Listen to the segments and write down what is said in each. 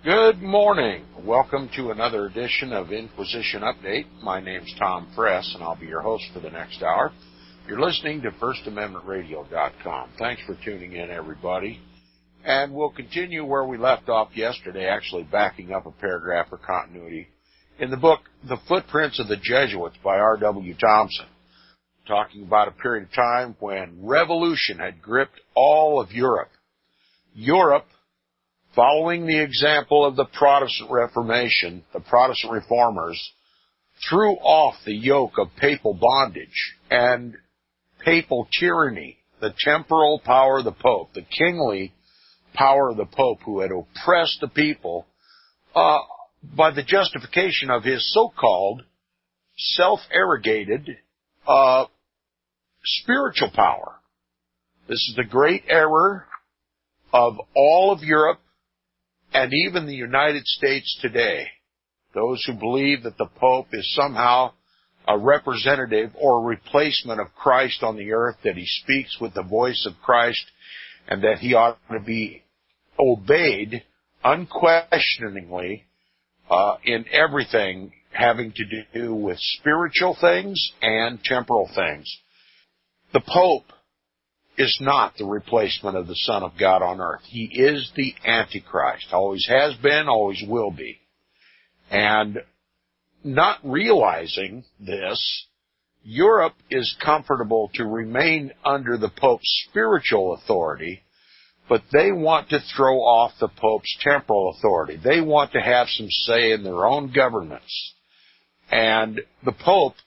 Good morning. Welcome to another edition of Inquisition Update. My name's Tom Press, and I'll be your host for the next hour. You're listening to FirstAmendmentRadio.net. Thanks for tuning in, everybody. And we'll continue where we left off yesterday, actually backing up a paragraph for continuity, in the book, The Footprints of the Jesuits by R.W. Thompson, talking about a period of time when revolution had gripped all of Europe. Europe, following the example of the Protestant Reformation, the Protestant reformers, threw off the yoke of papal bondage and papal tyranny, the temporal power of the Pope, the kingly power of the Pope who had oppressed the people by the justification of his so-called self-arrogated spiritual power. This is the great error of all of Europe and even the United States today. Those who believe that the Pope is somehow a representative or a replacement of Christ on the earth, that he speaks with the voice of Christ, and that he ought to be obeyed unquestioningly in everything having to do with spiritual things and temporal things. The Pope is not the replacement of the Son of God on earth. He is the Antichrist. Always has been, always will be. And not realizing this, Europe is comfortable to remain under the Pope's spiritual authority, but they want to throw off the Pope's temporal authority. They want to have some say in their own governments. And the Pope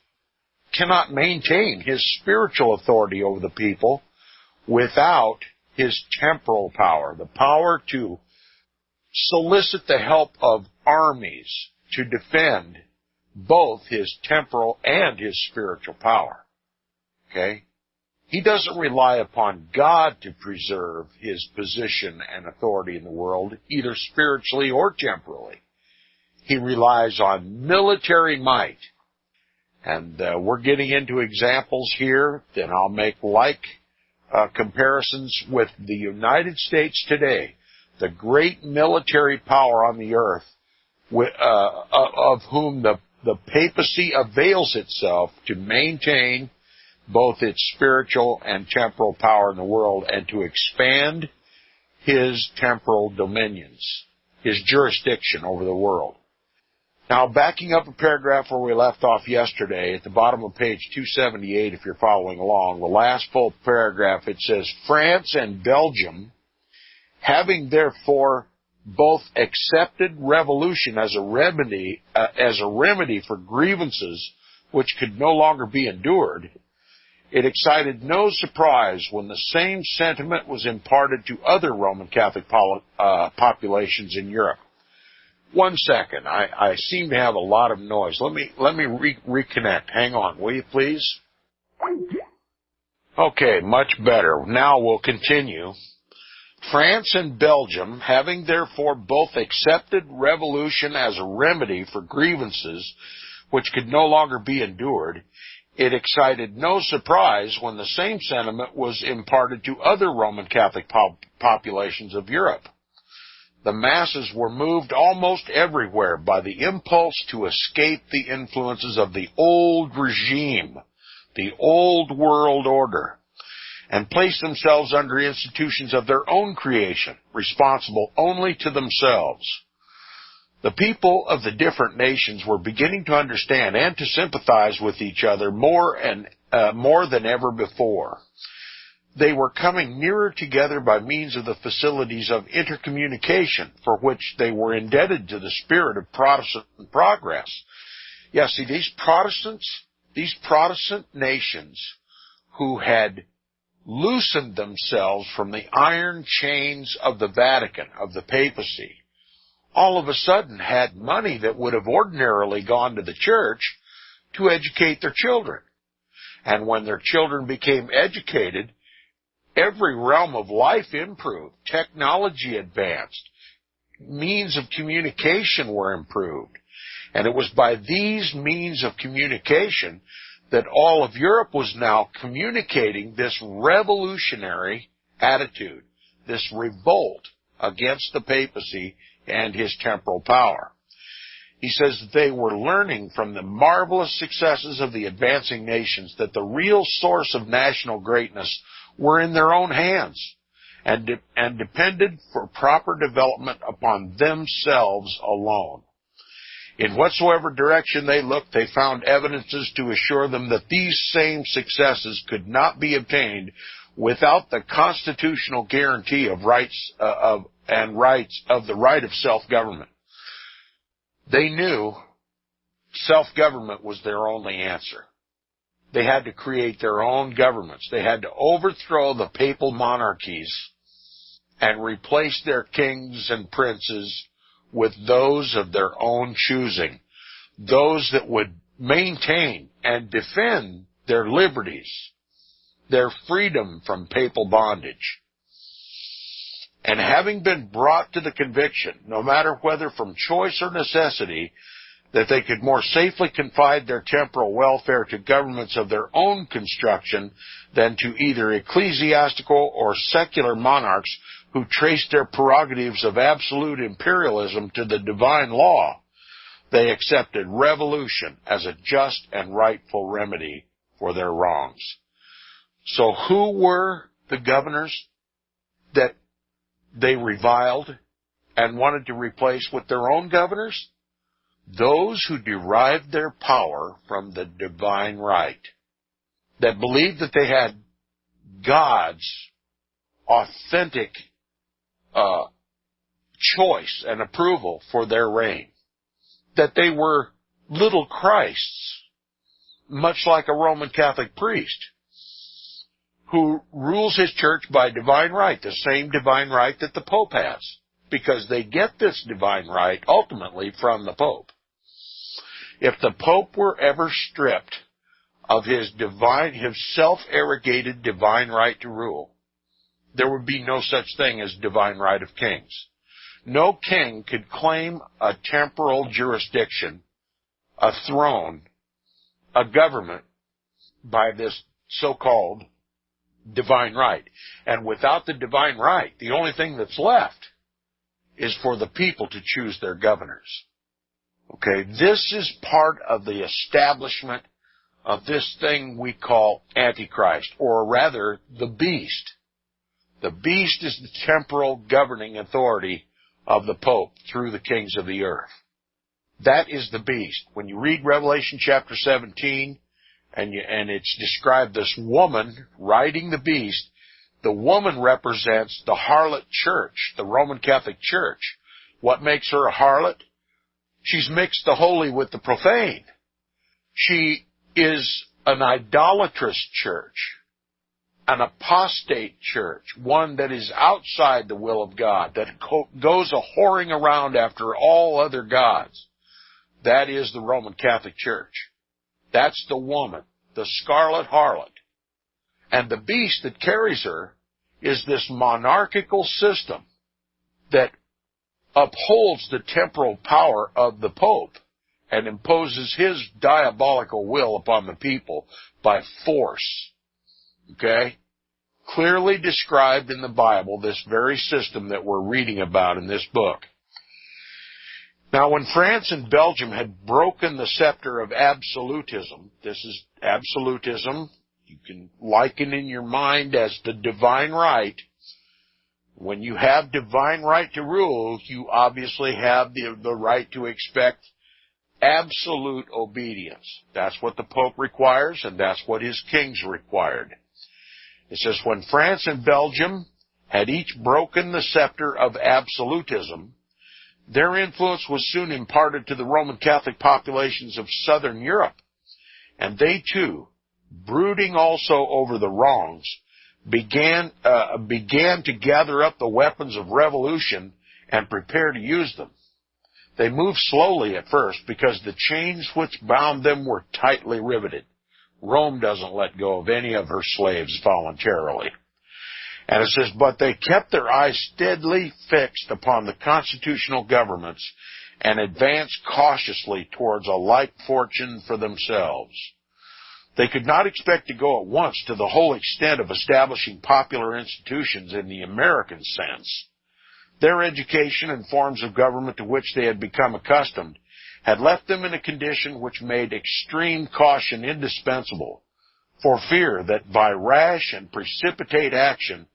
cannot maintain his spiritual authority over the people without his temporal power, the power to solicit the help of armies to defend both his temporal and his spiritual power. Okay? He doesn't rely upon God to preserve his position and authority in the world, either spiritually or temporally. He relies on military might. And we're getting into examples here, then I'll make comparisons with the United States today, the great military power on the earth, of whom the papacy avails itself to maintain both its spiritual and temporal power in the world and to expand his temporal dominions, his jurisdiction over the world. Now, backing up a paragraph where we left off yesterday, at the bottom of page 278, if you're following along, the last full paragraph, it says, France and Belgium, having therefore both accepted revolution as a remedy for grievances which could no longer be endured, it excited no surprise when the same sentiment was imparted to other Roman Catholic populations in Europe. One second. I seem to have a lot of noise. Let me reconnect. Hang on, will you please? Okay, much better. Now we'll continue. France and Belgium, having therefore both accepted revolution as a remedy for grievances which could no longer be endured, it excited no surprise when the same sentiment was imparted to other Roman Catholic populations of Europe. The masses were moved almost everywhere by the impulse to escape the influences of the old regime, the old world order, and place themselves under institutions of their own creation, responsible only to themselves. The people of the different nations were beginning to understand and to sympathize with each other more than ever before. They were coming nearer together by means of the facilities of intercommunication for which they were indebted to the spirit of Protestant progress. Yeah, see, these Protestant nations who had loosened themselves from the iron chains of the Vatican, of the papacy, all of a sudden had money that would have ordinarily gone to the church to educate their children. And when their children became educated, every realm of life improved, technology advanced, means of communication were improved. And it was by these means of communication that all of Europe was now communicating this revolutionary attitude, this revolt against the papacy and his temporal power. He says that they were learning from the marvelous successes of the advancing nations that the real source of national greatness were in their own hands and depended for proper development upon themselves alone. In whatsoever direction they looked, they found evidences to assure them that these same successes could not be obtained without the constitutional guarantee of rights of the right of self-government. They knew self-government was their only answer. They had to create their own governments. They had to overthrow the papal monarchies and replace their kings and princes with those of their own choosing, those that would maintain and defend their liberties, their freedom from papal bondage. And having been brought to the conviction, no matter whether from choice or necessity, that they could more safely confide their temporal welfare to governments of their own construction than to either ecclesiastical or secular monarchs who traced their prerogatives of absolute imperialism to the divine law, they accepted revolution as a just and rightful remedy for their wrongs. So who were the governors that they reviled and wanted to replace with their own governors? Those who derived their power from the divine right, that believed that they had God's authentic choice and approval for their reign, that they were little Christs, much like a Roman Catholic priest who rules his church by divine right, the same divine right that the Pope has, because they get this divine right ultimately from the Pope. If the Pope were ever stripped of his self-arrogated divine right to rule, there would be no such thing as divine right of kings. No king could claim a temporal jurisdiction, a throne, a government by this so-called divine right. And without the divine right, the only thing that's left is for the people to choose their governors. Okay, this is part of the establishment of this thing we call Antichrist, or rather, the beast. The beast is the temporal governing authority of the Pope through the kings of the earth. That is the beast. When you read Revelation chapter 17, and it's described this woman riding the beast, the woman represents the harlot church, the Roman Catholic Church. What makes her a harlot? She's mixed the holy with the profane. She is an idolatrous church, an apostate church, one that is outside the will of God, that goes a-whoring around after all other gods. That is the Roman Catholic Church. That's the woman, the scarlet harlot. And the beast that carries her is this monarchical system that upholds the temporal power of the Pope and imposes his diabolical will upon the people by force. Okay? Clearly described in the Bible, this very system that we're reading about in this book. Now, when France and Belgium had broken the scepter of absolutism, this is absolutism, you can liken in your mind as the divine right. When you have divine right to rule, you obviously have the right to expect absolute obedience. That's what the Pope requires, and that's what his kings required. It says, when France and Belgium had each broken the scepter of absolutism, their influence was soon imparted to the Roman Catholic populations of southern Europe, and they too, brooding also over the wrongs, began to gather up the weapons of revolution and prepare to use them. They moved slowly at first because the chains which bound them were tightly riveted. Rome doesn't let go of any of her slaves voluntarily. And it says, but they kept their eyes steadily fixed upon the constitutional governments and advanced cautiously towards a like fortune for themselves. They could not expect to go at once to the whole extent of establishing popular institutions in the American sense. Their education and forms of government to which they had become accustomed had left them in a condition which made extreme caution indispensable, for fear that by rash and precipitate action,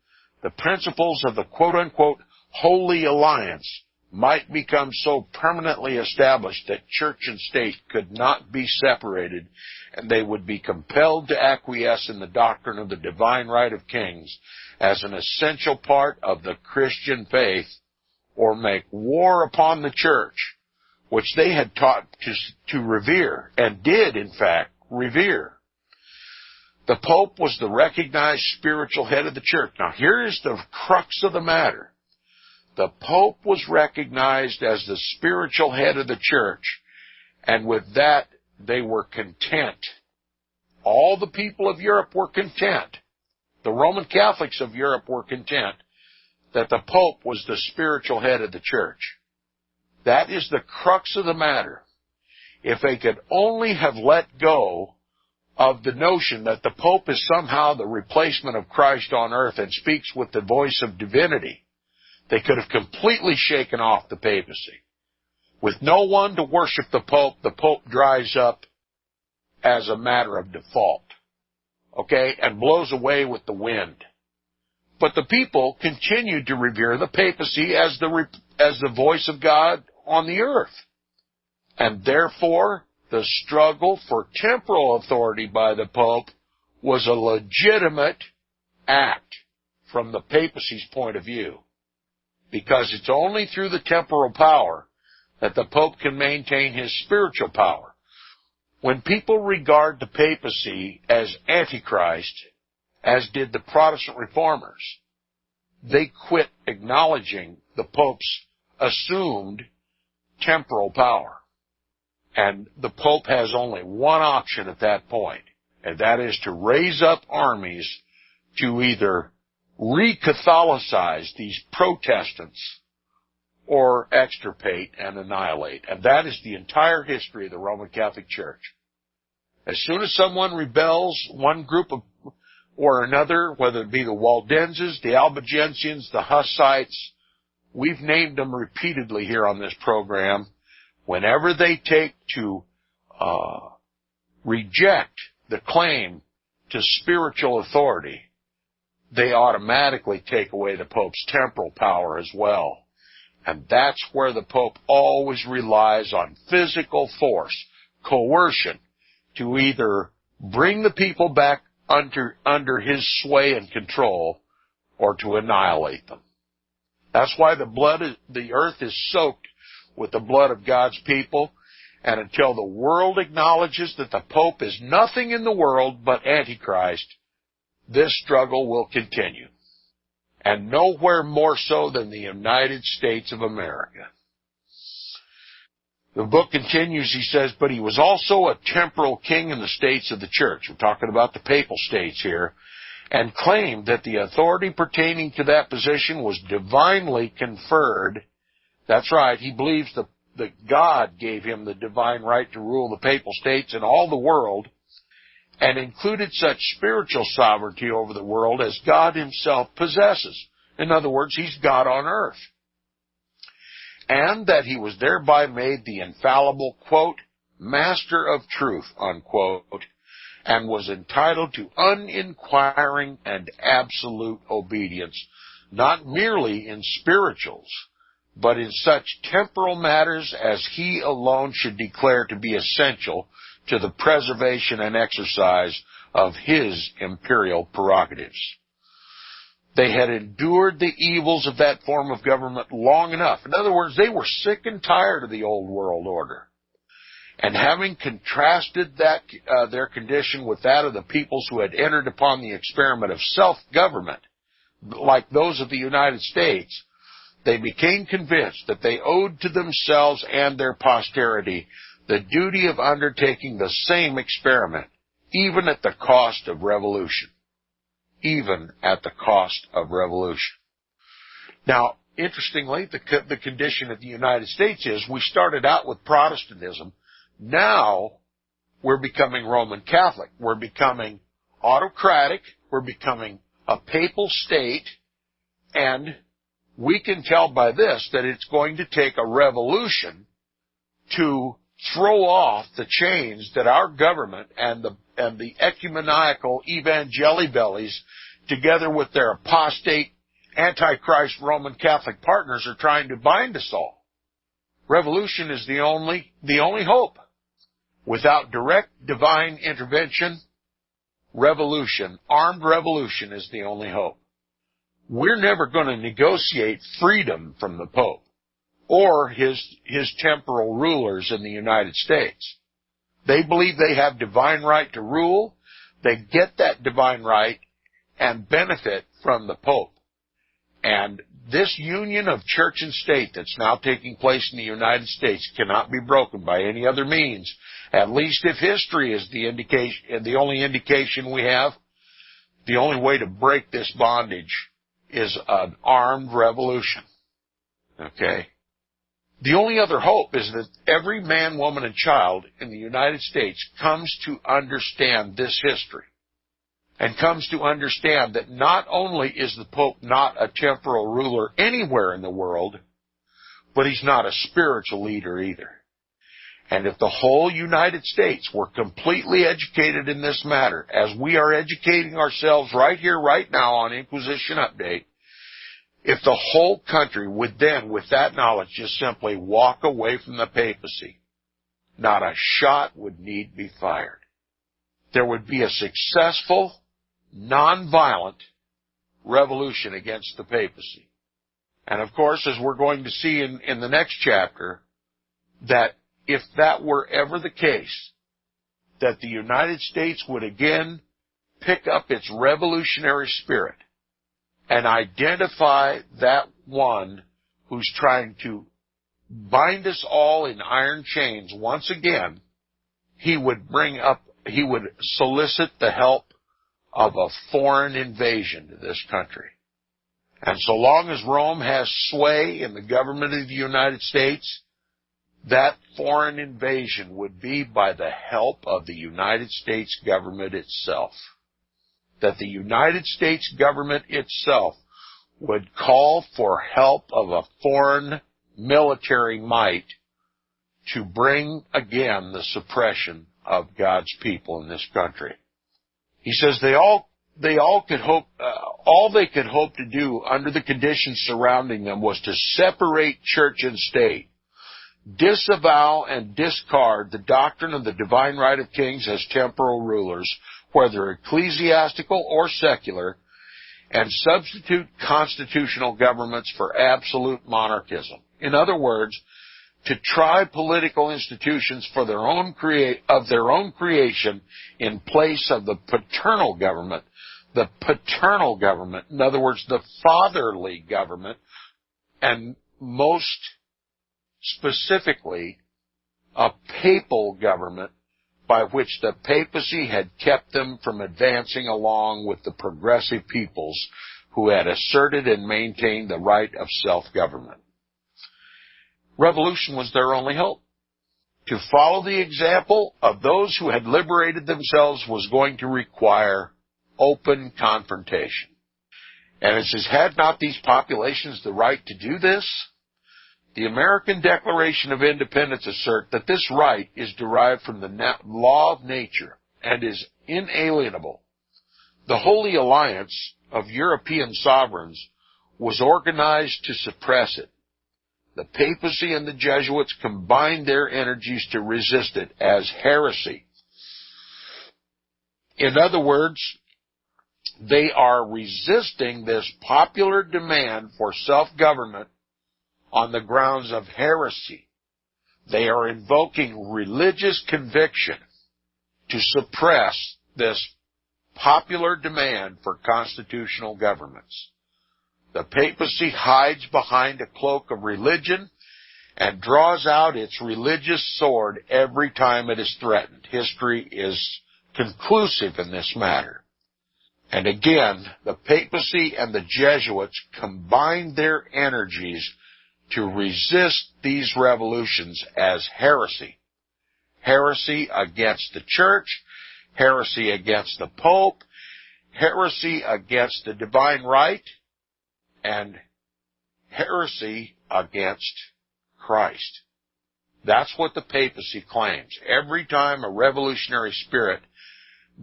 the principles of the quote-unquote Holy Alliance might become so permanently established that church and state could not be separated, and they would be compelled to acquiesce in the doctrine of the divine right of kings as an essential part of the Christian faith, or make war upon the church, which they had taught to revere, and did, in fact, revere. The Pope was the recognized spiritual head of the church. Now, here is the crux of the matter. The Pope was recognized as the spiritual head of the church, and with that, they were content. All the people of Europe were content. The Roman Catholics of Europe were content that the Pope was the spiritual head of the church. That is the crux of the matter. If they could only have let go of the notion that the Pope is somehow the replacement of Christ on earth and speaks with the voice of divinity, they could have completely shaken off the papacy. With no one to worship the Pope dries up as a matter of default, okay, and blows away with the wind. But the people continued to revere the papacy as the voice of God on the earth. And therefore, the struggle for temporal authority by the Pope was a legitimate act from the papacy's point of view, because it's only through the temporal power that the Pope can maintain his spiritual power. When people regard the papacy as Antichrist, as did the Protestant reformers, they quit acknowledging the Pope's assumed temporal power. And the Pope has only one option at that point, and that is to raise up armies to either re-Catholicize these Protestants or extirpate and annihilate. And that is the entire history of the Roman Catholic Church. As soon as someone rebels, one group or another, whether it be the Waldenses, the Albigensians, the Hussites, we've named them repeatedly here on this program, whenever they take to reject the claim to spiritual authority, they automatically take away the Pope's temporal power as well. And that's where the Pope always relies on physical force, coercion, to either bring the people back under his sway and control or to annihilate them. That's why the earth is soaked with the blood of God's people, and until the world acknowledges that the Pope is nothing in the world but Antichrist, this struggle will continue. And nowhere more so than the United States of America. The book continues, he says, but he was also a temporal king in the states of the church. We're talking about the papal states here. And claimed that the authority pertaining to that position was divinely conferred. That's right, he believes that God gave him the divine right to rule the papal states and all the world, and included such spiritual sovereignty over the world as God himself possesses. In other words, he's God on earth. And that he was thereby made the infallible, quote, master of truth, unquote, and was entitled to uninquiring and absolute obedience, not merely in spirituals, but in such temporal matters as he alone should declare to be essential to the preservation and exercise of his imperial prerogatives. They had endured the evils of that form of government long enough. In other words, they were sick and tired of the old world order. And having contrasted their condition with that of the peoples who had entered upon the experiment of self-government, like those of the United States, they became convinced that they owed to themselves and their posterity the duty of undertaking the same experiment, even at the cost of revolution. Even at the cost of revolution. Now, interestingly, the condition of the United States is we started out with Protestantism. Now we're becoming Roman Catholic. We're becoming autocratic. We're becoming a papal state. And we can tell by this that it's going to take a revolution to throw off the chains that our government and the ecumenical evangelibellies, together with their apostate Antichrist Roman Catholic partners, are trying to bind us all. Revolution is the only hope. Without direct divine intervention, armed revolution is the only hope. We're never going to negotiate freedom from the Pope or his temporal rulers in the United States. They believe they have divine right to rule. They get that divine right and benefit from the Pope. And this union of church and state that's now taking place in the United States cannot be broken by any other means. At least if history is the only indication we have, the only way to break this bondage is an armed revolution. Okay? The only other hope is that every man, woman, and child in the United States comes to understand this history and comes to understand that not only is the Pope not a temporal ruler anywhere in the world, but he's not a spiritual leader either. And if the whole United States were completely educated in this matter, as we are educating ourselves right here, right now on Inquisition Update, if the whole country would then, with that knowledge, just simply walk away from the papacy, not a shot would need be fired. There would be a successful, nonviolent revolution against the papacy. And of course, as we're going to see in the next chapter, that if that were ever the case, that the United States would again pick up its revolutionary spirit and identify that one who's trying to bind us all in iron chains once again, he would solicit the help of a foreign invasion to this country. And so long as Rome has sway in the government of the United States, that foreign invasion would be by the help of the United States government itself. That the United States government itself would call for help of a foreign military might to bring again the suppression of God's people in this country. He says all they could hope to do under the conditions surrounding them was to separate church and state, disavow and discard the doctrine of the divine right of kings as temporal rulers, whether ecclesiastical or secular, and substitute constitutional governments for absolute monarchism. In other words, to try political institutions for their own creation in place of the paternal government. The paternal government, in other words, the fatherly government, and most specifically, a papal government by which the papacy had kept them from advancing along with the progressive peoples who had asserted and maintained the right of self-government. Revolution was their only hope. To follow the example of those who had liberated themselves was going to require open confrontation. And it says, had not these populations the right to do this? The American Declaration of Independence asserts that this right is derived from the law of nature and is inalienable. The Holy Alliance of European sovereigns was organized to suppress it. The papacy and the Jesuits combined their energies to resist it as heresy. In other words, they are resisting this popular demand for self-government on the grounds of heresy. They are invoking religious conviction to suppress this popular demand for constitutional governments. The papacy hides behind a cloak of religion and draws out its religious sword every time it is threatened. History is conclusive in this matter. And again, the papacy and the Jesuits combined their energies to resist these revolutions as heresy. Heresy against the church, heresy against the Pope, heresy against the divine right, and heresy against Christ. That's what the papacy claims. Every time a revolutionary spirit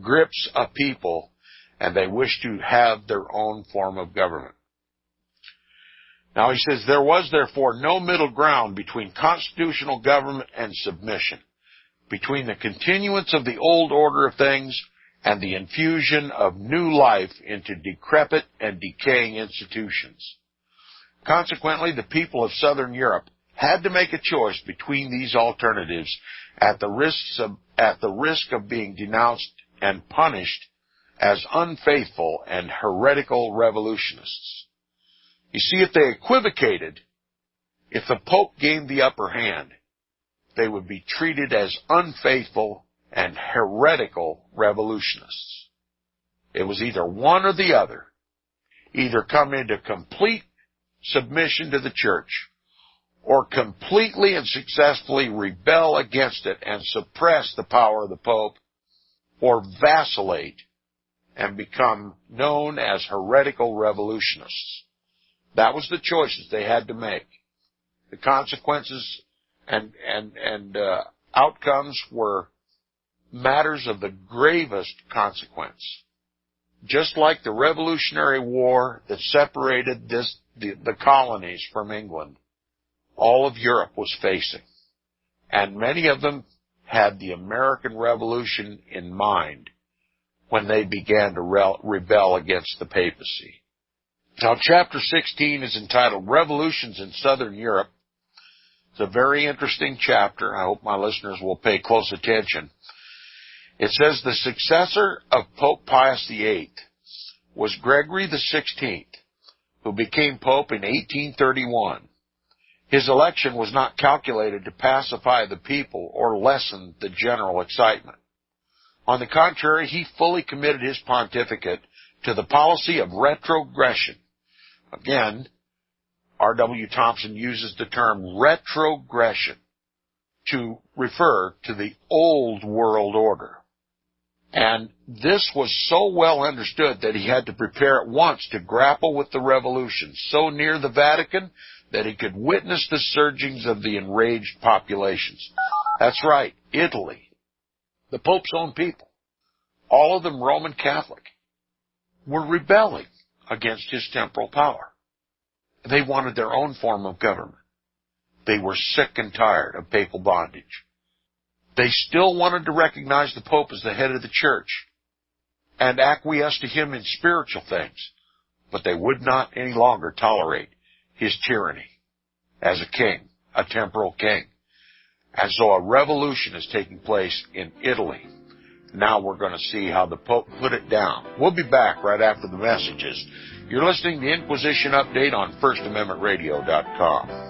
grips a people and they wish to have their own form of government. Now he says, there was therefore no middle ground between constitutional government and submission, between the continuance of the old order of things and the infusion of new life into decrepit and decaying institutions. Consequently, the people of Southern Europe had to make a choice between these alternatives at the risk of being denounced and punished as unfaithful and heretical revolutionists. You see, if they equivocated, if the Pope gained the upper hand, they would be treated as unfaithful and heretical revolutionists. It was either one or the other. Either come into complete submission to the church, or completely and successfully rebel against it and suppress the power of the Pope, or vacillate and become known as heretical revolutionists. That was the choices they had to make. The consequences and outcomes were matters of the gravest consequence. Just like the Revolutionary War that separated the colonies from England, all of Europe was facing. And many of them had the American Revolution in mind when they began to rebel against the papacy. Now, chapter 16 is entitled Revolutions in Southern Europe. It's a very interesting chapter. I hope my listeners will pay close attention. It says the successor of Pope Pius VIII was Gregory XVI, who became Pope in 1831. His election was not calculated to pacify the people or lessen the general excitement. On the contrary, he fully committed his pontificate to the policy of retrogression. Again, R.W. Thompson uses the term retrogression to refer to the old world order. And this was so well understood that he had to prepare at once to grapple with the revolution so near the Vatican that he could witness the surgings of the enraged populations. That's right, Italy, the Pope's own people, all of them Roman Catholic, were rebelling against his temporal power. They wanted their own form of government. They were sick and tired of papal bondage. They still wanted to recognize the Pope as the head of the church and acquiesce to him in spiritual things, but they would not any longer tolerate his tyranny as a king, a temporal king. And so a revolution is taking place in Italy. Now we're going to see how the Pope put it down. We'll be back right after the messages. You're listening to the Inquisition Update on FirstAmendmentRadio.com.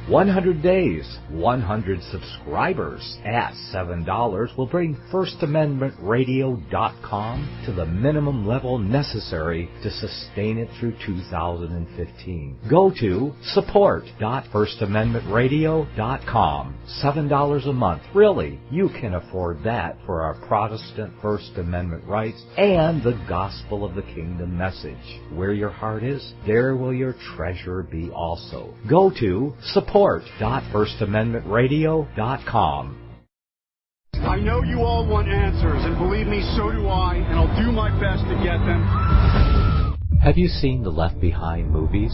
$100 days, 100 subscribers at $7 will bring FirstAmendmentRadio.com to the minimum level necessary to sustain it through 2015. Go to support.FirstAmendmentRadio.com. $7 a month. Really, you can afford that for our Protestant First Amendment rights and the gospel of the kingdom message. Where your heart is, there will your treasure be also. Go to support.FirstAmendmentRadio.com. I know you all want answers, and believe me, so do I, and I'll do my best to get them. Have you seen the Left Behind movies?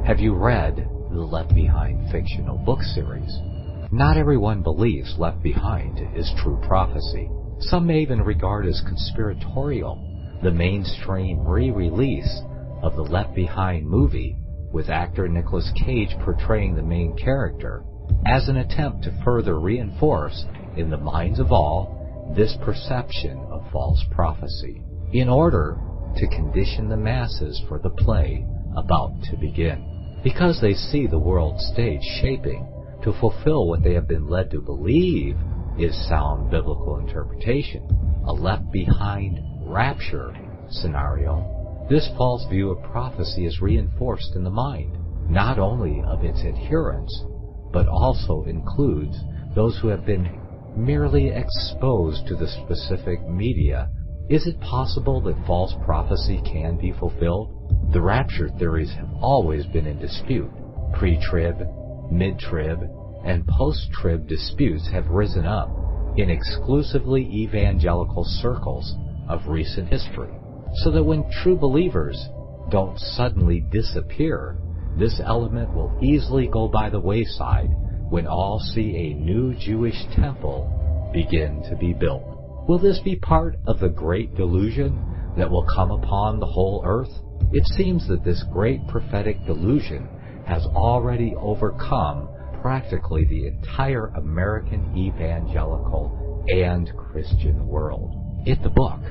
Have you read the Left Behind fictional book series? Not everyone believes Left Behind is true prophecy. Some may even regard as conspiratorial the mainstream re-release of the Left Behind movie with actor Nicolas Cage portraying the main character as an attempt to further reinforce in the minds of all this perception of false prophecy in order to condition the masses for the play about to begin. Because they see the world stage shaping to fulfill what they have been led to believe is sound biblical interpretation, a left behind rapture scenario. This false view of prophecy is reinforced in the mind, not only of its adherents, but also includes those who have been merely exposed to the specific media. Is it possible that false prophecy can be fulfilled? The rapture theories have always been in dispute. Pre-trib, mid-trib, and post-trib disputes have risen up in exclusively evangelical circles of recent history, so that when true believers don't suddenly disappear, this element will easily go by the wayside when all see a new Jewish temple begin to be built. Will this be part of the great delusion that will come upon the whole earth? It seems that this great prophetic delusion has already overcome practically the entire American evangelical and Christian world. In the book,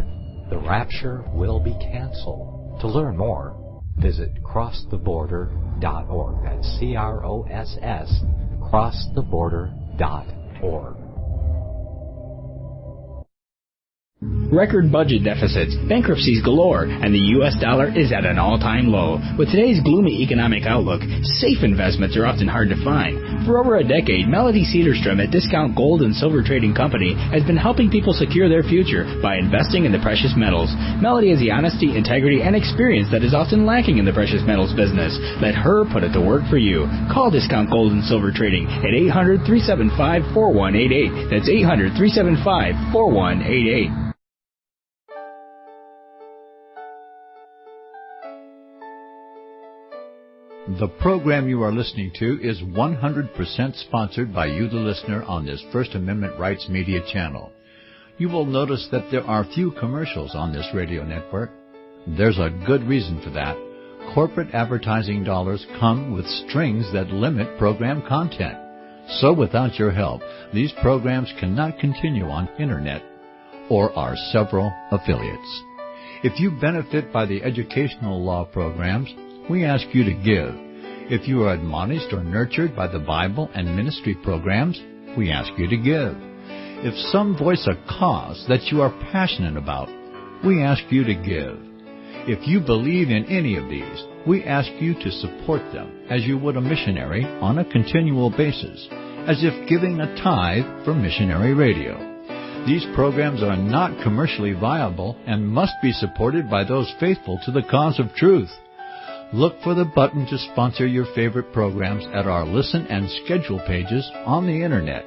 The Rapture Will Be Canceled. To learn more, visit crosstheborder.org. That's CROSS, crosstheborder.org. Record budget deficits, bankruptcies galore, and the U.S. dollar is at an all-time low. With today's gloomy economic outlook, safe investments are often hard to find. For over a decade, Melody Cedarstrom at Discount Gold and Silver Trading Company has been helping people secure their future by investing in the precious metals. Melody has the honesty, integrity, and experience that is often lacking in the precious metals business. Let her put it to work for you. Call Discount Gold and Silver Trading at 800-375-4188. That's 800-375-4188. The program you are listening to is 100% sponsored by you, the listener, on this First Amendment Rights Media channel. You will notice that there are few commercials on this radio network. There's a good reason for that. Corporate advertising dollars come with strings that limit program content. So without your help, these programs cannot continue on Internet or our several affiliates. If you benefit by the educational law programs, we ask you to give. If you are admonished or nurtured by the Bible and ministry programs, we ask you to give. If some voice a cause that you are passionate about, we ask you to give. If you believe in any of these, we ask you to support them as you would a missionary on a continual basis, as if giving a tithe for missionary radio. These programs are not commercially viable and must be supported by those faithful to the cause of truth. Look for the button to sponsor your favorite programs at our listen and schedule pages on the Internet.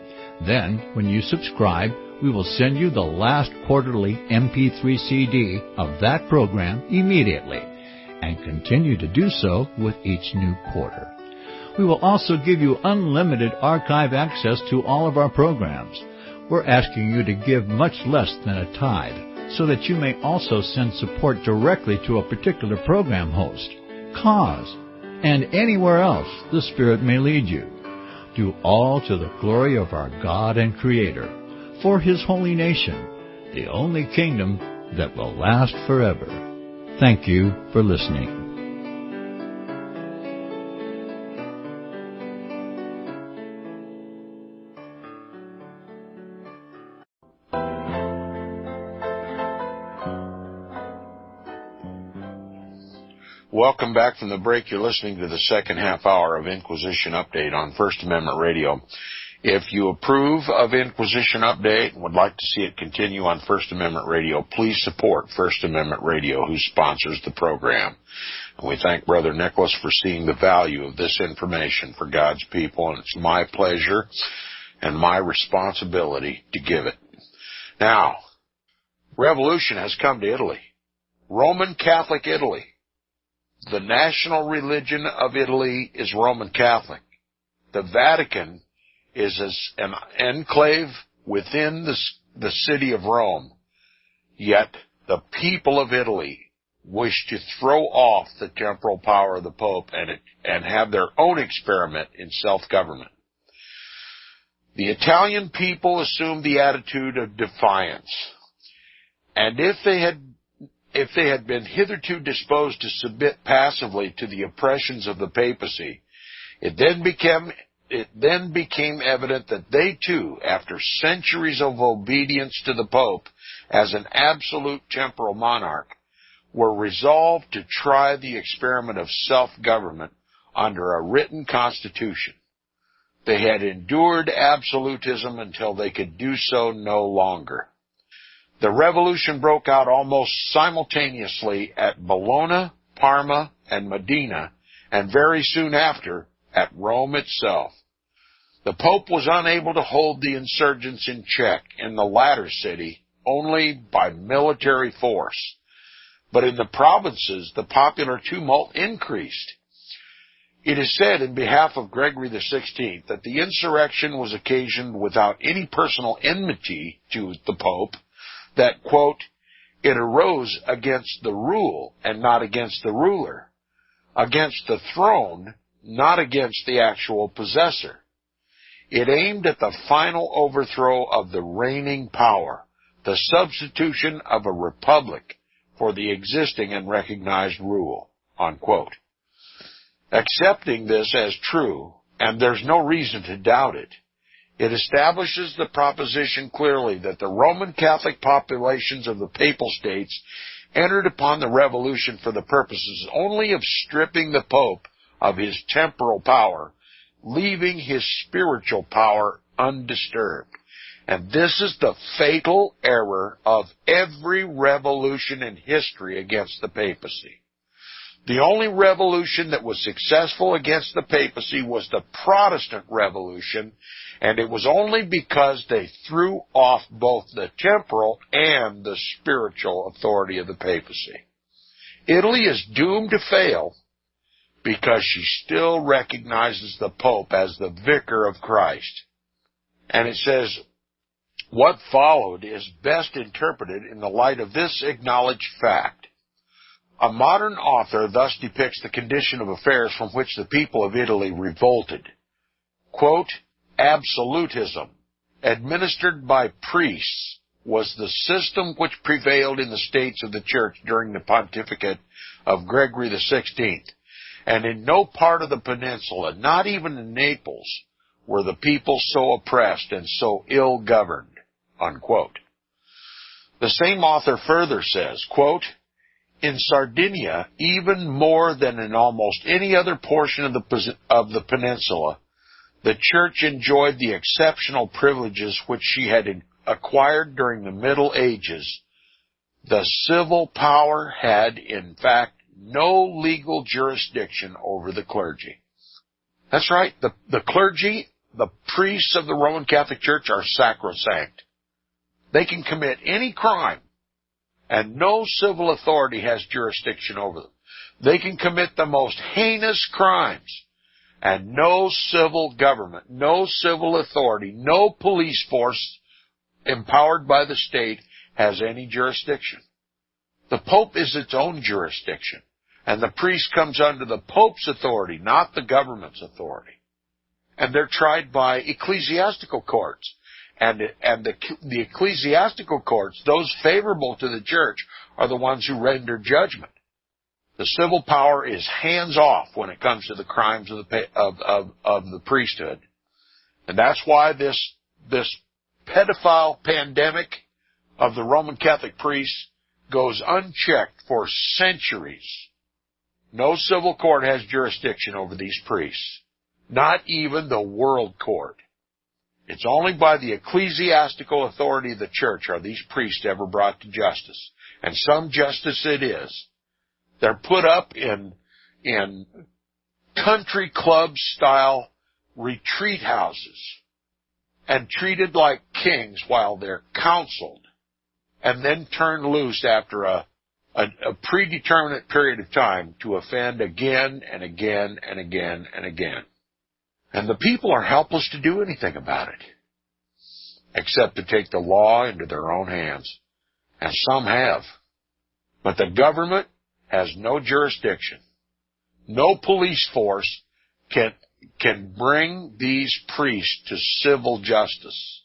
Then, when you subscribe, we will send you the last quarterly MP3 CD of that program immediately, and continue to do so with each new quarter. We will also give you unlimited archive access to all of our programs. We're asking you to give much less than a tithe, so that you may also send support directly to a particular program host, cause, and anywhere else the Spirit may lead you. Do all to the glory of our God and Creator, for His holy nation, the only kingdom that will last forever. Thank you for listening. Welcome back from the break. You're listening to the second half hour of Inquisition Update on First Amendment Radio. If you approve of Inquisition Update and would like to see it continue on First Amendment Radio, please support First Amendment Radio, who sponsors the program. And we thank Brother Nicholas for seeing the value of this information for God's people, and it's my pleasure and my responsibility to give it. Now, revolution has come to Italy. Roman Catholic Italy. The national religion of Italy is Roman Catholic. The Vatican is an enclave within the city of Rome. Yet the people of Italy wish to throw off the temporal power of the Pope and have their own experiment in self-government. The Italian people assumed the attitude of defiance. And if they had been hitherto disposed to submit passively to the oppressions of the papacy, it then became evident that they too, after centuries of obedience to the Pope as an absolute temporal monarch, were resolved to try the experiment of self-government under a written constitution. They had endured absolutism until they could do so no longer. The revolution broke out almost simultaneously at Bologna, Parma, and Modena, and very soon after at Rome itself. The Pope was unable to hold the insurgents in check in the latter city only by military force. But in the provinces, the popular tumult increased. It is said in behalf of Gregory XVI that the insurrection was occasioned without any personal enmity to the Pope, that, quote, it arose against the rule and not against the ruler, against the throne, not against the actual possessor. It aimed at the final overthrow of the reigning power, the substitution of a republic for the existing and recognized rule, unquote. Accepting this as true, and there's no reason to doubt it, it establishes the proposition clearly that the Roman Catholic populations of the Papal States entered upon the revolution for the purposes only of stripping the Pope of his temporal power, leaving his spiritual power undisturbed. And this is the fatal error of every revolution in history against the papacy. The only revolution that was successful against the papacy was the Protestant Revolution, and it was only because they threw off both the temporal and the spiritual authority of the papacy. Italy is doomed to fail because she still recognizes the Pope as the vicar of Christ. And it says, what followed is best interpreted in the light of this acknowledged fact. A modern author thus depicts the condition of affairs from which the people of Italy revolted. Quote, absolutism, administered by priests, was the system which prevailed in the states of the Church during the pontificate of Gregory XVI, and in no part of the peninsula, not even in Naples, were the people so oppressed and so ill-governed, unquote. The same author further says, quote, in Sardinia, even more than in almost any other portion of the peninsula, the Church enjoyed the exceptional privileges which she had acquired during the Middle Ages. The civil power had, in fact, no legal jurisdiction over the clergy. That's right, the clergy, the priests of the Roman Catholic Church are sacrosanct. They can commit any crime, and no civil authority has jurisdiction over them. They can commit the most heinous crimes, and no civil government, no civil authority, no police force empowered by the state has any jurisdiction. The Pope is its own jurisdiction, and the priest comes under the Pope's authority, not the government's authority. And they're tried by ecclesiastical courts. And the ecclesiastical courts, those favorable to the Church, are the ones who render judgment. The civil power is hands off when it comes to the crimes of the priesthood. And that's why this pedophile pandemic of the Roman Catholic priests goes unchecked for centuries. No civil court has jurisdiction over these priests, not even the world court. It's only by the ecclesiastical authority of the Church are these priests ever brought to justice. And some justice it is. They're put up in country club style retreat houses and treated like kings while they're counseled, and then turned loose after a predeterminate period of time to offend again and again and again and again. And the people are helpless to do anything about it, except to take the law into their own hands. And some have. But the government has no jurisdiction. No police force can bring these priests to civil justice.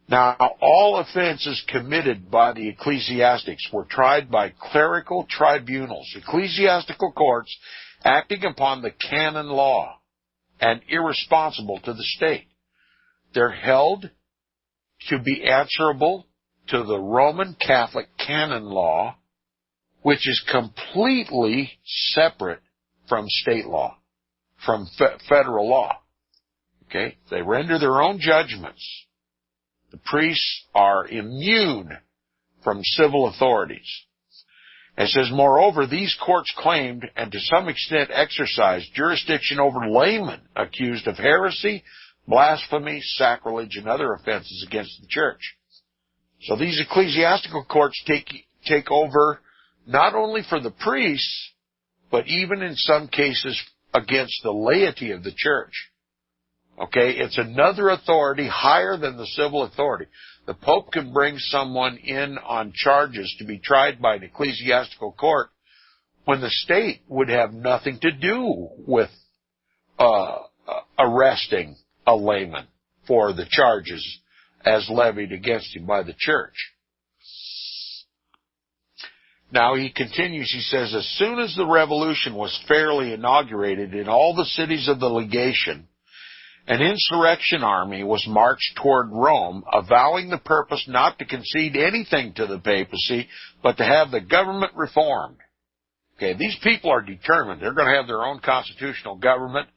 Now, all offenses committed by the ecclesiastics were tried by clerical tribunals, ecclesiastical courts acting upon the canon law, and irresponsible to the state. They're held to be answerable to the Roman Catholic canon law, which is completely separate from state law, from federal law. Okay? They render their own judgments. The priests are immune from civil authorities. It says, moreover, these courts claimed and to some extent exercised jurisdiction over laymen accused of heresy, blasphemy, sacrilege, and other offenses against the church. So these ecclesiastical courts take over not only for the priests, but even in some cases against the laity of the church. Okay, it's another authority higher than the civil authority. The Pope can bring someone in on charges to be tried by an ecclesiastical court when the state would have nothing to do with arresting a layman for the charges as levied against him by the church. Now he continues, he says, as soon as the revolution was fairly inaugurated in all the cities of the legation, an insurrection army was marched toward Rome, avowing the purpose not to concede anything to the papacy, but to have the government reformed. Okay, these people are determined. They're going to have their own constitutional government,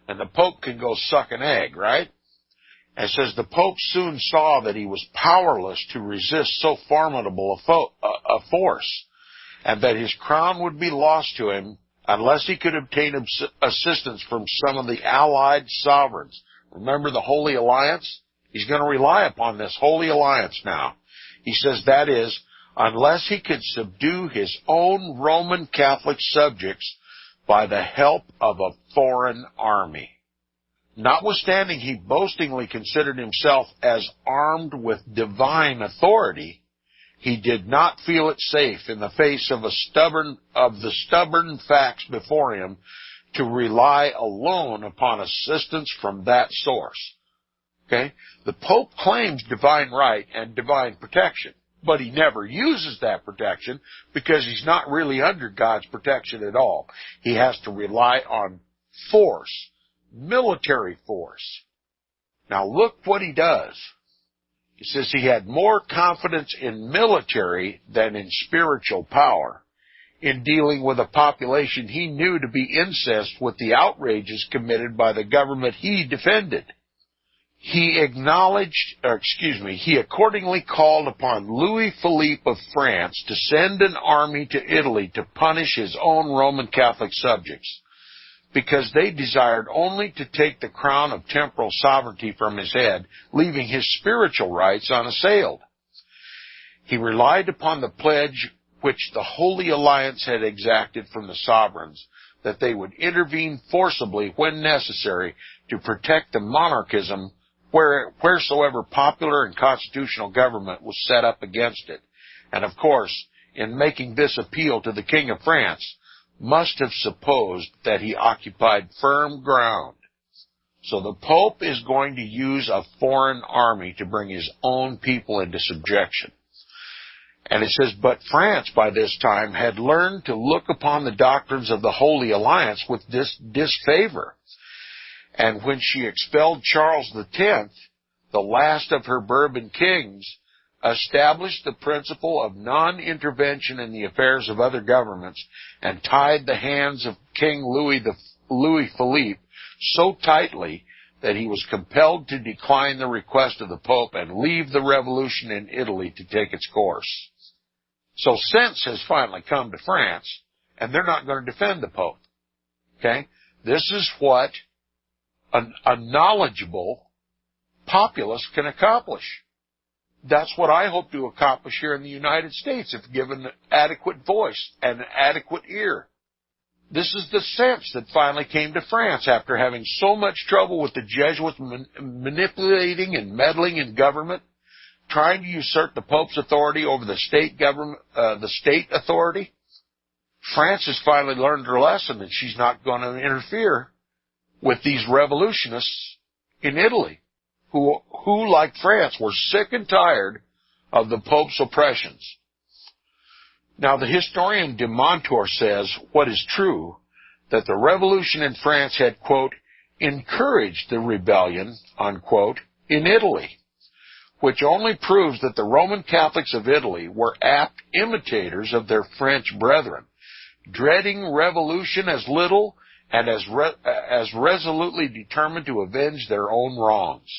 and the Pope can go suck an egg, right? And it says the Pope soon saw that he was powerless to resist so formidable a force, and that his crown would be lost to him unless he could obtain assistance from some of the allied sovereigns. Remember the Holy Alliance? He's going to rely upon this Holy Alliance now. He says that is, unless he could subdue his own Roman Catholic subjects by the help of a foreign army. Notwithstanding he boastingly considered himself as armed with divine authority, he did not feel it safe in the face of the stubborn facts before him to rely alone upon assistance from that source. Okay? The Pope claims divine right and divine protection, but he never uses that protection because he's not really under God's protection at all. He has to rely on force, military force. Now look what he does. He says he had more confidence in military than in spiritual power in dealing with a population he knew to be incensed with the outrages committed by the government he defended. He accordingly called upon Louis Philippe of France to send an army to Italy to punish his own Roman Catholic subjects, because they desired only to take the crown of temporal sovereignty from his head, leaving his spiritual rights unassailed. He relied upon the pledge which the Holy Alliance had exacted from the sovereigns, that they would intervene forcibly when necessary to protect the monarchism wheresoever popular and constitutional government was set up against it. And of course, in making this appeal to the King of France, must have supposed that he occupied firm ground. So the Pope is going to use a foreign army to bring his own people into subjection. And it says, but France by this time had learned to look upon the doctrines of the Holy Alliance with disfavor. And when she expelled Charles X, the last of her Bourbon kings, established the principle of non-intervention in the affairs of other governments, and tied the hands of King Louis Philippe so tightly that he was compelled to decline the request of the Pope and leave the revolution in Italy to take its course. So sense has finally come to France, and they're not going to defend the Pope. Okay? This is what a knowledgeable populace can accomplish. That's what I hope to accomplish here in the United States if given adequate voice and adequate ear. This is the sense that finally came to France after having so much trouble with the Jesuits manipulating and meddling in government, trying to usurp the Pope's authority over the state government, the state authority. France has finally learned her lesson, and she's not going to interfere with these revolutionists in Italy, who, like France, were sick and tired of the Pope's oppressions. Now, the historian de Montour says what is true, that the revolution in France had, quote, encouraged the rebellion, unquote, in Italy, which only proves that the Roman Catholics of Italy were apt imitators of their French brethren, dreading revolution as little and as resolutely determined to avenge their own wrongs.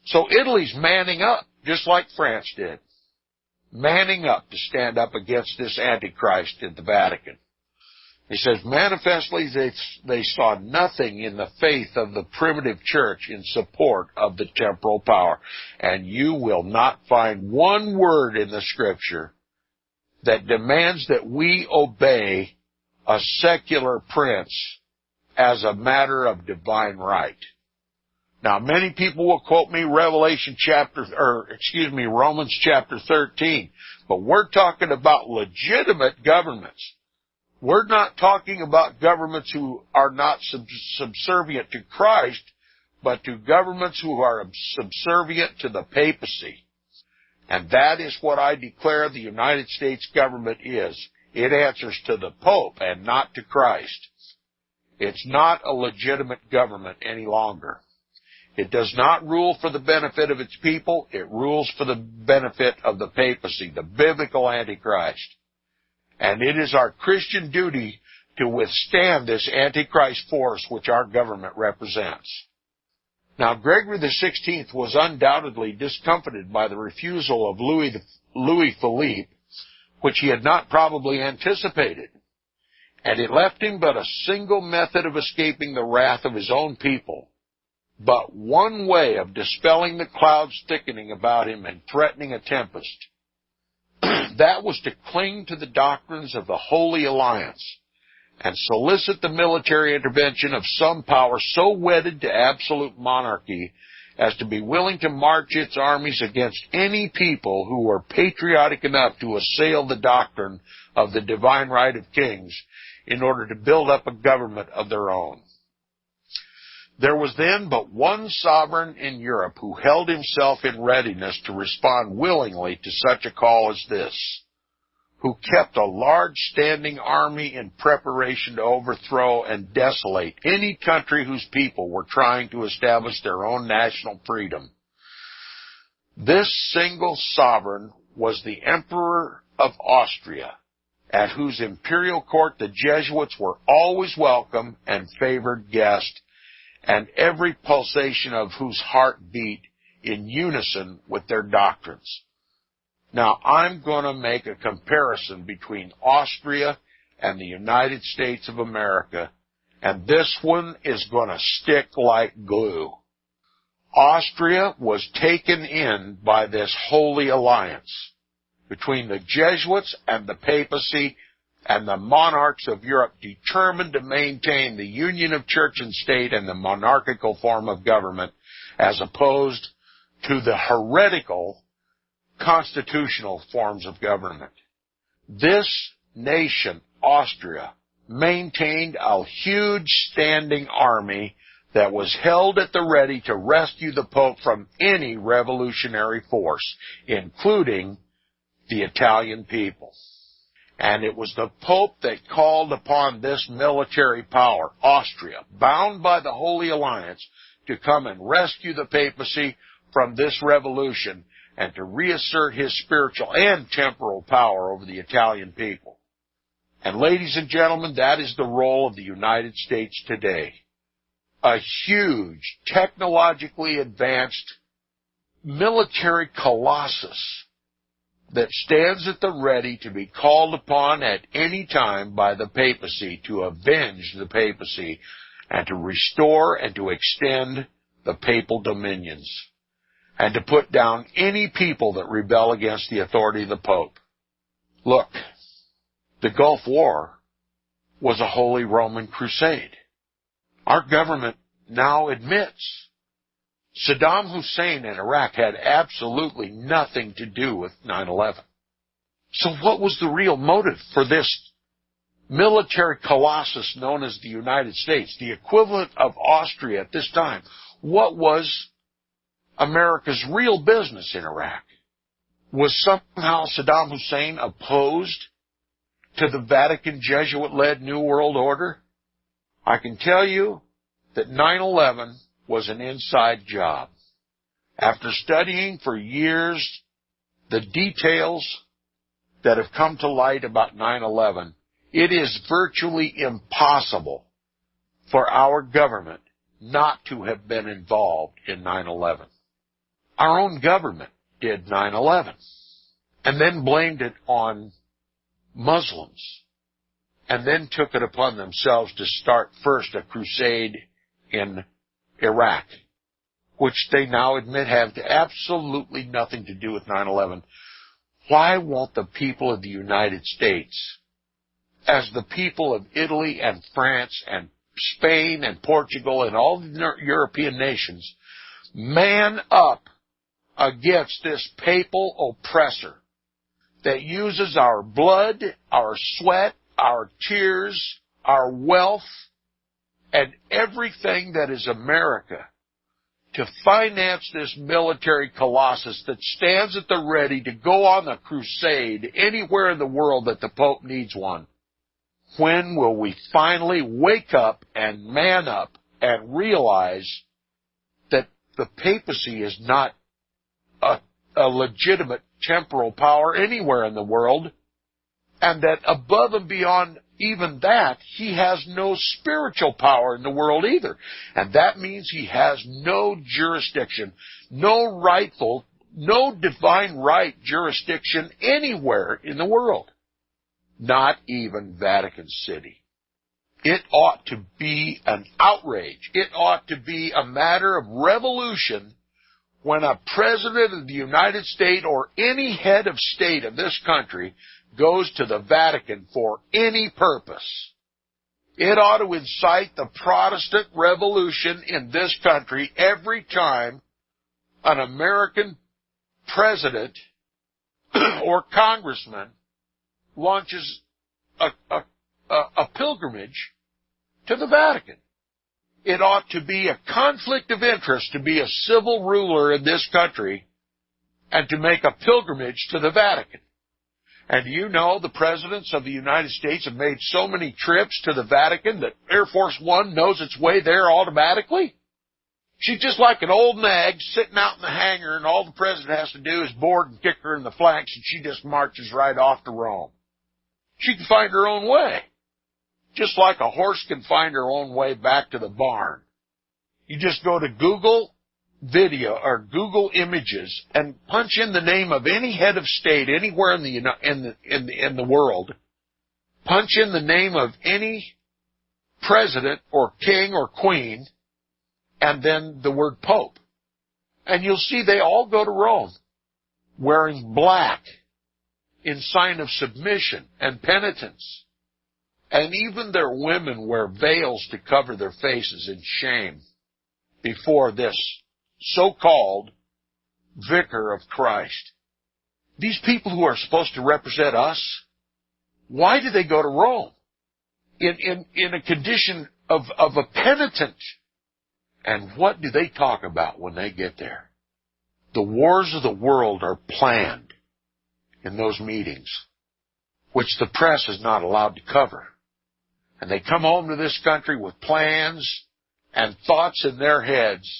So Italy's manning up, just like France did. Manning up to stand up against this Antichrist at the Vatican. He says, manifestly they saw nothing in the faith of the primitive church in support of the temporal power. And you will not find one word in the Scripture that demands that we obey a secular prince as a matter of divine right. Now, many people will quote me Romans chapter 13, but we're talking about legitimate governments. We're not talking about governments who are not subservient to Christ, but to governments who are subservient to the papacy. And that is what I declare the United States government is. It answers to the Pope and not to Christ. It's not a legitimate government any longer. It does not rule for the benefit of its people. It rules for the benefit of the papacy, the biblical Antichrist. And it is our Christian duty to withstand this Antichrist force which our government represents. Now, Gregory XVI was undoubtedly discomfited by the refusal of Louis Philippe, which he had not probably anticipated. And it left him but a single method of escaping the wrath of his own people, but one way of dispelling the clouds thickening about him and threatening a tempest. That was to cling to the doctrines of the Holy Alliance and solicit the military intervention of some power so wedded to absolute monarchy as to be willing to march its armies against any people who were patriotic enough to assail the doctrine of the divine right of kings in order to build up a government of their own. There was then but one sovereign in Europe who held himself in readiness to respond willingly to such a call as this, who kept a large standing army in preparation to overthrow and desolate any country whose people were trying to establish their own national freedom. This single sovereign was the Emperor of Austria, at whose imperial court the Jesuits were always welcome and favored guests, and every pulsation of whose heart beat in unison with their doctrines. Now, I'm going to make a comparison between Austria and the United States of America, and this one is going to stick like glue. Austria was taken in by this holy alliance between the Jesuits and the papacy and the monarchs of Europe, determined to maintain the union of church and state and the monarchical form of government as opposed to the heretical constitutional forms of government. This nation, Austria, maintained a huge standing army that was held at the ready to rescue the Pope from any revolutionary force, including the Italian people. And it was the Pope that called upon this military power, Austria, bound by the Holy Alliance, to come and rescue the papacy from this revolution and to reassert his spiritual and temporal power over the Italian people. And ladies and gentlemen, that is the role of the United States today. A huge, technologically advanced military colossus that stands at the ready to be called upon at any time by the papacy to avenge the papacy and to restore and to extend the papal dominions and to put down any people that rebel against the authority of the Pope. Look, the Gulf War was a Holy Roman Crusade. Our government now admits Saddam Hussein in Iraq had absolutely nothing to do with 9/11. So what was the real motive for this military colossus known as the United States, the equivalent of Austria at this time? What was America's real business in Iraq? Was somehow Saddam Hussein opposed to the Vatican Jesuit-led New World Order? I can tell you that 9/11 was an inside job. After studying for years the details that have come to light about 9/11, it is virtually impossible for our government not to have been involved in 9/11. Our own government did 9/11 and then blamed it on Muslims and then took it upon themselves to start first a crusade in Iraq, which they now admit have absolutely nothing to do with 9/11. Why won't the people of the United States, as the people of Italy and France and Spain and Portugal and all the European nations, man up against this papal oppressor that uses our blood, our sweat, our tears, our wealth, and everything that is America to finance this military colossus that stands at the ready to go on a crusade anywhere in the world that the Pope needs one? When will we finally wake up and man up and realize that the papacy is not a legitimate temporal power anywhere in the world, and that above and beyond even that, he has no spiritual power in the world either. And that means he has no jurisdiction, no divine right jurisdiction anywhere in the world. Not even Vatican City. It ought to be an outrage. It ought to be a matter of revolution when a president of the United States or any head of state of this country goes to the Vatican for any purpose. It ought to incite the Protestant Revolution in this country every time an American president or congressman launches a pilgrimage to the Vatican. It ought to be a conflict of interest to be a civil ruler in this country and to make a pilgrimage to the Vatican. And you know the presidents of the United States have made so many trips to the Vatican that Air Force One knows its way there automatically. She's just like an old nag sitting out in the hangar, and all the president has to do is board and kick her in the flanks, and she just marches right off to Rome. She can find her own way, just like a horse can find her own way back to the barn. You just go to Google video or Google Images and punch in the name of any head of state anywhere in the world. Punch in the name of any president or king or queen, and then the word Pope, and you'll see they all go to Rome wearing black in sign of submission and penitence. And even their women wear veils to cover their faces in shame before this so-called vicar of Christ. These people who are supposed to represent us, why do they go to Rome in a condition of a penitent? And what do they talk about when they get there? The wars of the world are planned in those meetings, which the press is not allowed to cover. And they come home to this country with plans and thoughts in their heads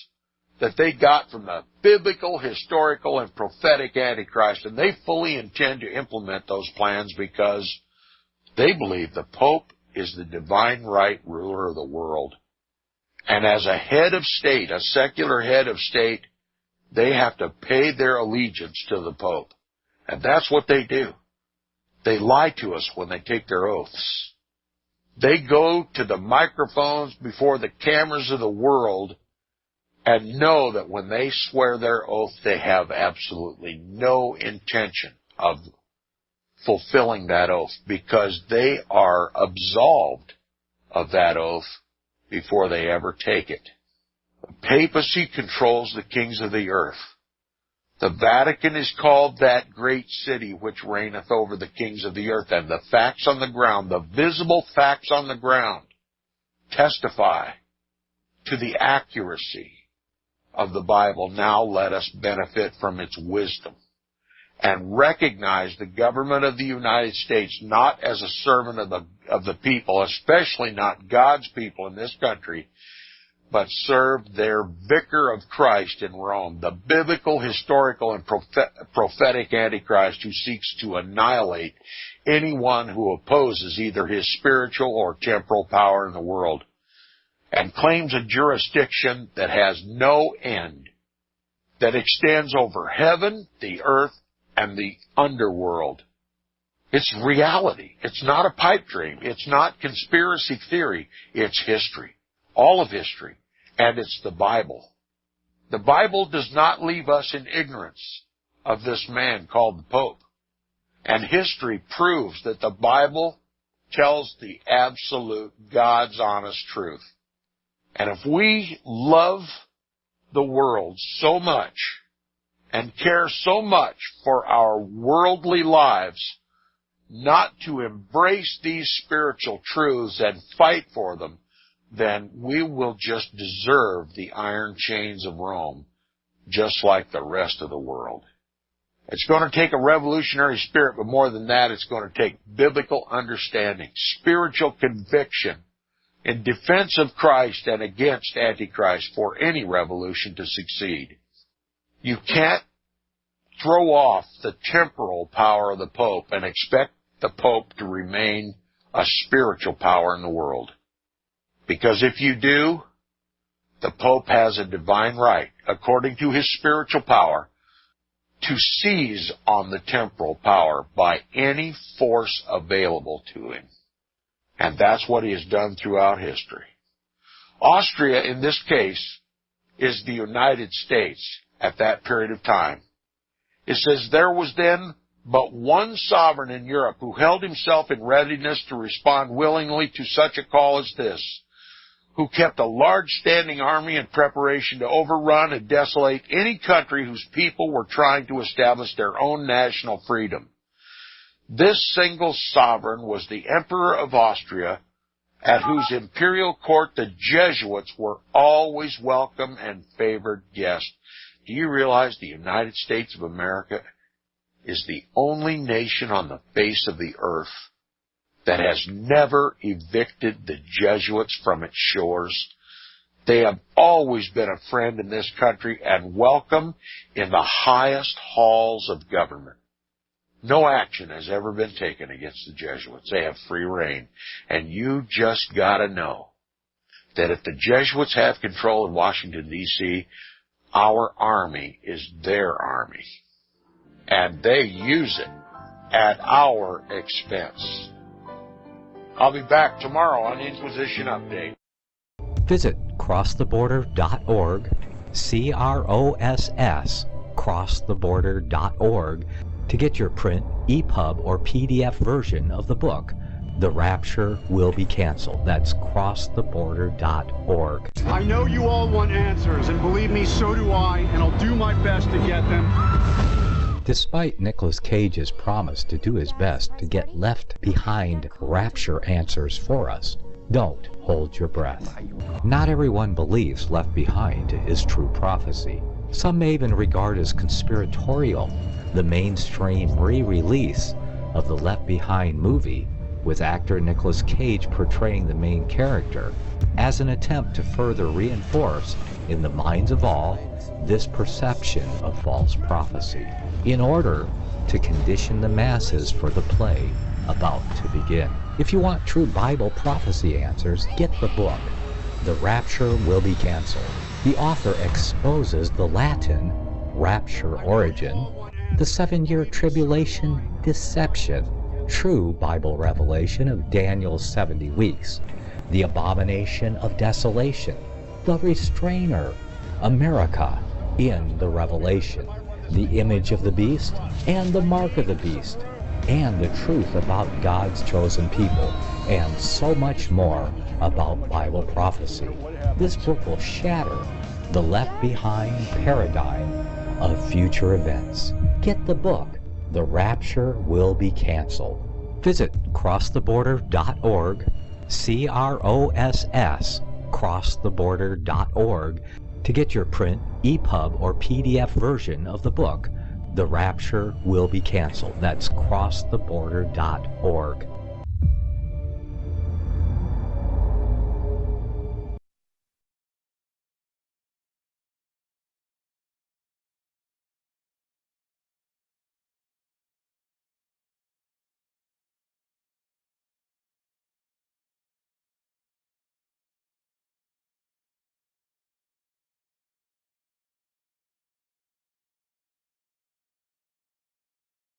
that they got from the biblical, historical, and prophetic Antichrist, and they fully intend to implement those plans because they believe the Pope is the divine right ruler of the world. And as a head of state, a secular head of state, they have to pay their allegiance to the Pope. And that's what they do. They lie to us when they take their oaths. They go to the microphones before the cameras of the world and know that when they swear their oath, they have absolutely no intention of fulfilling that oath because they are absolved of that oath before they ever take it. The papacy controls the kings of the earth. The Vatican is called that great city which reigneth over the kings of the earth, and the facts on the ground, the visible facts on the ground, testify to the accuracy of the Bible. Now let us benefit from its wisdom and recognize the government of the United States not as a servant of the people, especially not God's people in this country, but serve their vicar of Christ in Rome, the biblical, historical, and prophetic Antichrist who seeks to annihilate anyone who opposes either his spiritual or temporal power in the world. and claims a jurisdiction that has no end, that extends over heaven, the earth, and the underworld. It's reality. It's not a pipe dream. It's not conspiracy theory. It's history. All of history. And it's the Bible. The Bible does not leave us in ignorance of this man called the Pope. And history proves that the Bible tells the absolute God's honest truth. And if we love the world so much and care so much for our worldly lives, not to embrace these spiritual truths and fight for them, then we will just deserve the iron chains of Rome, just like the rest of the world. It's going to take a revolutionary spirit, but more than that, it's going to take biblical understanding, spiritual conviction in defense of Christ and against Antichrist for any revolution to succeed. You can't throw off the temporal power of the Pope and expect the Pope to remain a spiritual power in the world. Because if you do, the Pope has a divine right, according to his spiritual power, to seize on the temporal power by any force available to him. And that's what he has done throughout history. Austria, in this case, is the United States at that period of time. It says, there was then but one sovereign in Europe who held himself in readiness to respond willingly to such a call as this, who kept a large standing army in preparation to overrun and desolate any country whose people were trying to establish their own national freedom. This single sovereign was the Emperor of Austria, at whose imperial court the Jesuits were always welcome and favored guests. Do you realize the United States of America is the only nation on the face of the earth that has never evicted the Jesuits from its shores? They have always been a friend in this country and welcome in the highest halls of government. No action has ever been taken against the Jesuits. They have free reign. And you just gotta know that if the Jesuits have control in Washington, D.C., our army is their army. And they use it at our expense. I'll be back tomorrow on Inquisition Update. Visit crosstheborder.org, CROSS, crosstheborder.org, to get your print, EPUB, or PDF version of the book, The Rapture Will Be Canceled. That's crosstheborder.org. I know you all want answers, and believe me, so do I, and I'll do my best to get them. Despite Nicolas Cage's promise to do his best to get left behind rapture answers for us, don't hold your breath. Not everyone believes Left Behind is true prophecy. Some may even regard as conspiratorial the mainstream re-release of the Left Behind movie, with actor Nicolas Cage portraying the main character, as an attempt to further reinforce in the minds of all this perception of false prophecy, in order to condition the masses for the play about to begin. If you want true Bible prophecy answers, get the book, The Rapture Will Be Canceled. The author exposes the Latin rapture origin, the 7-year tribulation deception, true Bible revelation of Daniel's 70 weeks, the abomination of desolation, the restrainer, America in the Revelation, the image of the beast and the mark of the beast, and the truth about God's chosen people, and so much more about Bible prophecy. This book will shatter the Left Behind paradigm of future events. Get the book, The Rapture Will Be Canceled. Visit crosstheborder.org, CROSS, crosstheborder.org, to get your print, EPUB, or PDF version of the book, The Rapture Will Be Canceled. That's crosstheborder.org.